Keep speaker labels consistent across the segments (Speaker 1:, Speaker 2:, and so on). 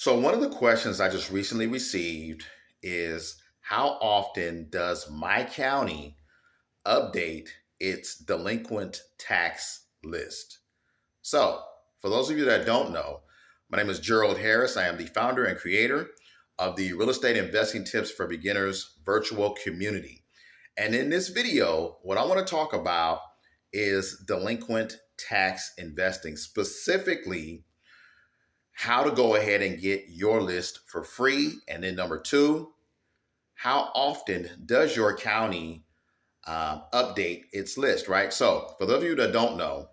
Speaker 1: So, one of the questions I just recently received is how often does my county update its delinquent tax list? So, for those of you that don't know, my name is Gerald Harris. I am the founder and creator of the Real Estate Investing Tips for Beginners virtual community. And in this video, what I want to talk about is delinquent tax investing, specifically how to go ahead and get your list for free. And then number two, how often does your county update its list, right? So for those of you that don't know,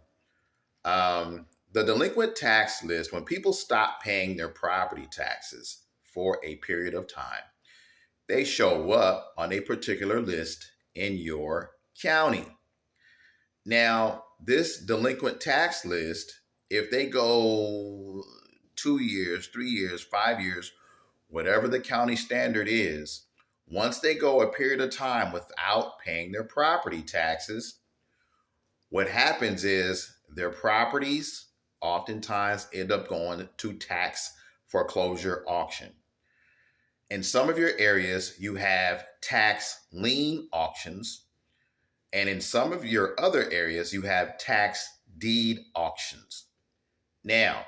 Speaker 1: the delinquent tax list, when people stop paying their property taxes for a period of time, they show up on a particular list in your county. Now, this delinquent tax list, if they go 2 years, 3 years, 5 years, whatever the county standard is, once they go a period of time without paying their property taxes, what happens is their properties oftentimes end up going to tax foreclosure auction. In some of your areas, you have tax lien auctions, and in some of your other areas, you have tax deed auctions. Now,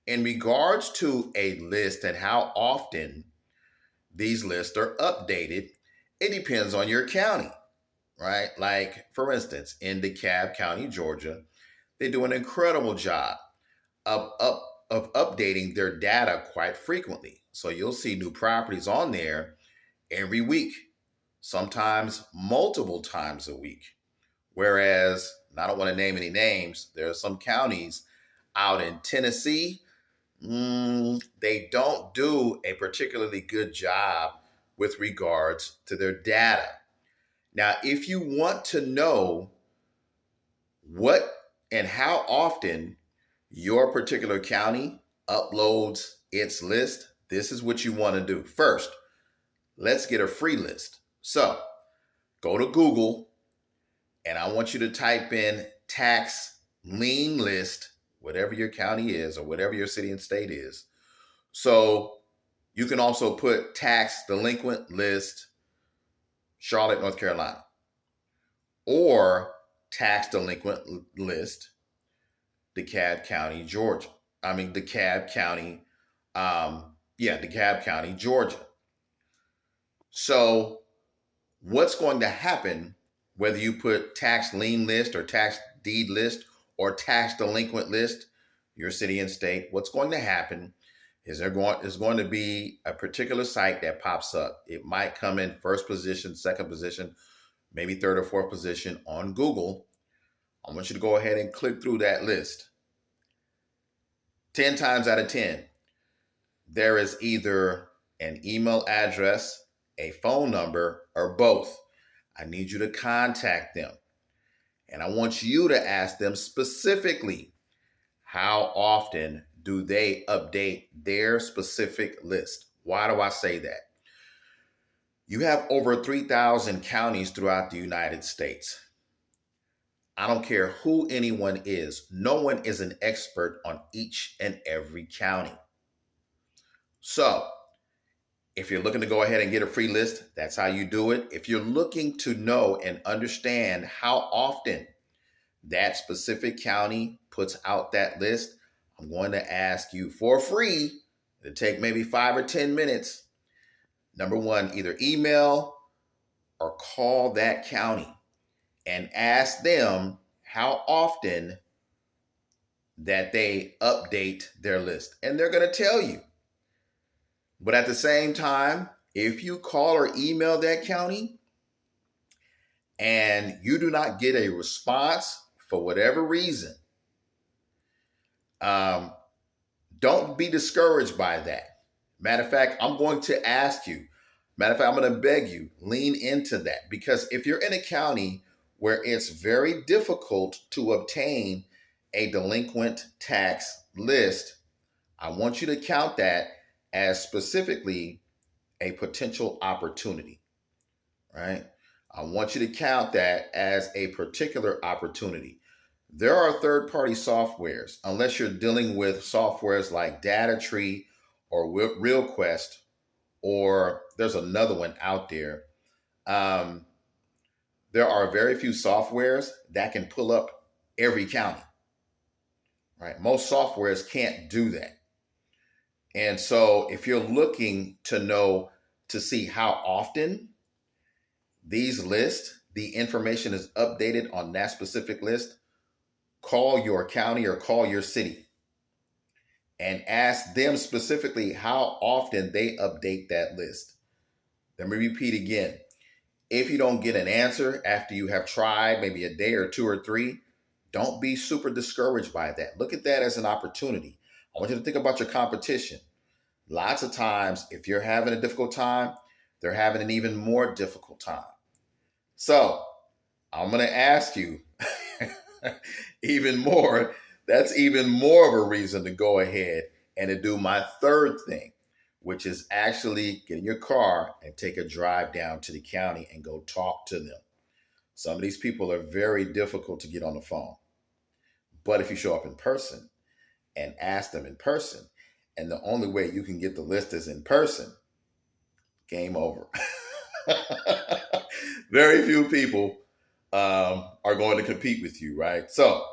Speaker 1: in regards to a list and how often these lists are updated, it depends on your county, right? Like, for instance, in DeKalb County, Georgia, they do an incredible job of, of updating their data quite frequently. So you'll see new properties on there every week, sometimes multiple times a week. Whereas, and I don't want to name any names, there are some counties out in Tennessee, they don't do a particularly good job with regards to their data. Now, if you want to know what and how often your particular county uploads its list, this is what you want to do. First, let's get a free list. So go to Google and I want you to type in tax lien list, whatever your county is or whatever your city and state is. So you can also put tax delinquent list, Charlotte, North Carolina, or tax delinquent list, DeKalb County, Georgia. DeKalb County, DeKalb County, Georgia. So what's going to happen, whether you put tax lien list or tax deed list or tax delinquent list, your city and state, what's going to happen is there's going to be a particular site that pops up. It might come in first position, second position, maybe third or fourth position on Google. I want you to go ahead and click through that list. 10 times out of 10, there is either an email address, a phone number, or both. I need you to contact them. And I want you to ask them specifically, how often do they update their specific list? Why do I say that? You have over 3,000 counties throughout the United States. I don't care who anyone is. No one is an expert on each and every county. So if you're looking to go ahead and get a free list, that's how you do it. If you're looking to know and understand how often that specific county puts out that list, I'm going to ask you for free. It'll take maybe 5 or 10 minutes. Number one, either email or call that county and ask them how often that they update their list. And they're going to tell you. But at the same time, if you call or email that county and you do not get a response for whatever reason, don't be discouraged by that. Matter of fact, I'm going to ask you, I'm going to beg you, lean into that. Because if you're in a county where it's very difficult to obtain a delinquent tax list, I want you to count that as specifically a potential opportunity, right? I want you to count that as a particular opportunity. There are third-party softwares, unless you're dealing with softwares like DataTree or RealQuest, or there's another one out there. Um, there are very few softwares that can pull up every county, right? Most softwares can't do that. And so if you're looking to know, to see how often these lists, the information is updated on that specific list, call your county or call your city and ask them specifically how often they update that list. Let me repeat again. If you don't get an answer after you have tried maybe a day or two or three, don't be super discouraged by that. Look at that as an opportunity. I want you to think about your competition. Lots of times, if you're having a difficult time, they're having an even more difficult time. So I'm going to ask you even more. That's even more of a reason to go ahead and to do my third thing, which is actually get in your car and take a drive down to the county and go talk to them. Some of these people are very difficult to get on the phone. But if you show up in person and ask them in person, and the only way you can get the list is in person, game over. Very few people are going to compete with you, right? So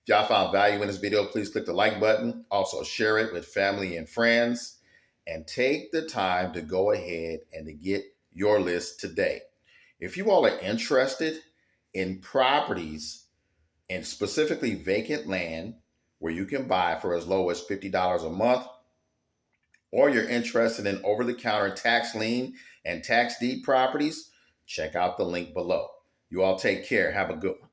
Speaker 1: if y'all found value in this video, please click the like button. Also share it with family and friends, and take the time to go ahead and to get your list today. If you all are interested in properties and specifically vacant land where you can buy for as low as $50 a month, or you're interested in over-the-counter tax lien and tax deed properties, check out the link below. You all take care. Have a good one.